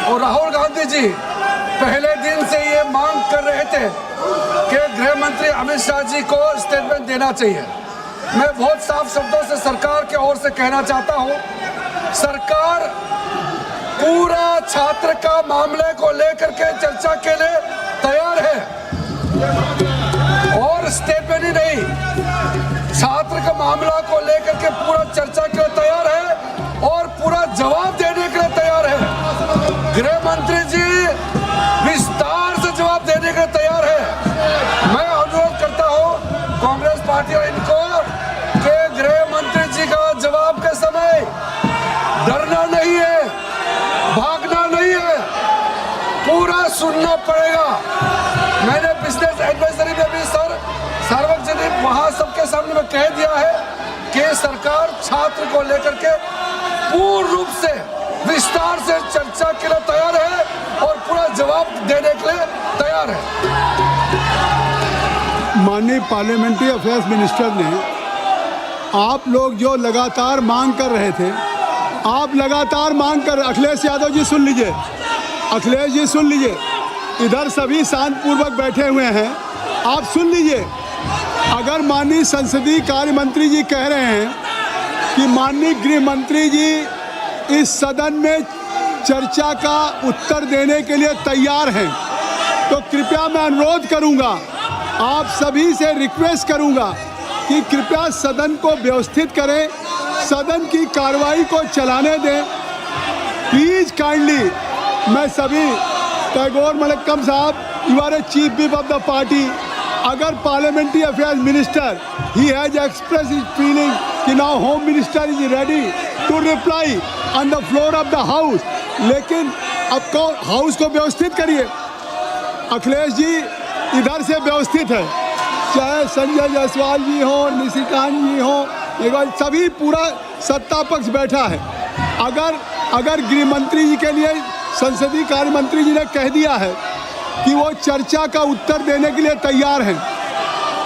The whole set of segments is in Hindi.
और राहुल गांधी जी पहले दिन से ये मांग कर रहे थे कि गृह मंत्री अमित शाह जी को स्टेटमेंट देना चाहिए। मैं बहुत साफ शब्दों से सरकार की ओर से कहना चाहता हूं, सरकार पूरा छात्र का मामले को लेकर के चर्चा के लिए तैयार है और स्टेटमेंट ही नहीं, छात्र का मामला को लेकर के पूरा चर्चा के लिए तैयार है और पूरा जवाब देने के लिए तैयार है। गृह मंत्री जी विस्तार से जवाब देने के लिए तैयार है। मैं अनुरोध करता हूं कांग्रेस पार्टी और इनको कि गृह मंत्री जी का जवाब के समय डरना नहीं है, भागना नहीं है, पूरा सुनना पड़ेगा। मैंने बिजनेस एडवाइजरी में भी सार्वजनिक वहां सबके सामने में कह दिया है कि सरकार छात्र को लेकर के पूर्ण रूप से विस्तार से चर्चा के लिए तैयार है और पूरा जवाब देने के लिए तैयार है। माननीय पार्लियामेंट्री अफेयर्स मिनिस्टर ने आप लोग जो लगातार मांग कर रहे थे, आप लगातार मांग कर, अखिलेश यादव जी सुन लीजिए, अखिलेश जी सुन लीजिए, इधर सभी शांतिपूर्वक बैठे हुए हैं, आप सुन लीजिए। अगर माननीय संसदीय कार्य मंत्री जी कह रहे हैं कि माननीय गृह मंत्री जी इस सदन में चर्चा का उत्तर देने के लिए तैयार हैं, तो कृपया मैं अनुरोध करूंगा, आप सभी से रिक्वेस्ट करूंगा कि कृपया सदन को व्यवस्थित करें, सदन की कार्रवाई को चलाने दें। प्लीज काइंडली, मैं सभी, टैगोर मलक्कम साहब, you are a chief whip of the party. अगर parliamentary affairs minister he has express his feeling कि now home minister is ready to reply on the floor of the house, लेकिन अब हाउस को व्यवस्थित करिए। अखिलेश जी इधर से व्यवस्थित है, चाहे संजय जायसवाल जी हो, निशिकांत जी हो, सभी पूरा सत्ता पक्ष बैठा है। अगर गृह मंत्री जी के लिए संसदीय कार्य मंत्री जी ने कह दिया है कि वो चर्चा का उत्तर देने के लिए तैयार हैं,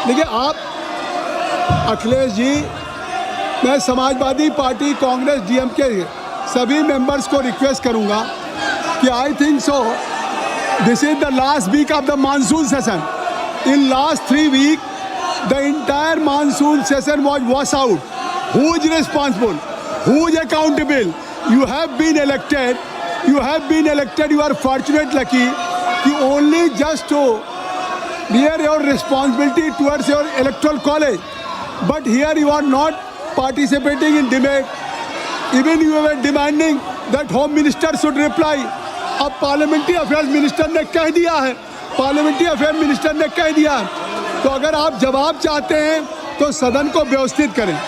देखिए आप अखिलेश जी, मैं समाजवादी पार्टी, कांग्रेस, डीएमके सभी मेंबर्स को रिक्वेस्ट करूंगा कि I think so this is the last week of the monsoon session. In last 3 weeks the entire monsoon session was washed out. Who is responsible? Who is accountable? You have been elected. You are fortunate, lucky, कि only just to bear your responsibility towards your electoral college. But here you are not participating in debate. Even you were demanding that Home Minister should reply. अब पार्लियामेंट्री अफेयर्स मिनिस्टर ने कह दिया है, पार्लियामेंट्री अफेयर मिनिस्टर ने कह दिया है, तो अगर आप जवाब चाहते हैं तो सदन को व्यवस्थित करें।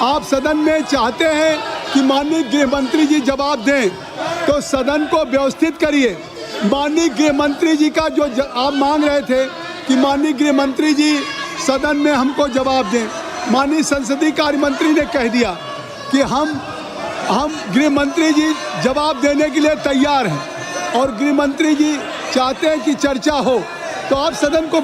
आप सदन में चाहते हैं कि माननीय गृह मंत्री जी जवाब दें, तो सदन को व्यवस्थित करिए। माननीय गृह मंत्री जी का जो आप मांग रहे थे कि माननीय गृह मंत्री जी सदन में हमको जवाब दें, माननीय संसदीय कार्य मंत्री ने कह दिया कि हम गृह मंत्री जी जवाब देने के लिए तैयार हैं और गृह मंत्री जी चाहते हैं कि चर्चा हो, तो आप सदन को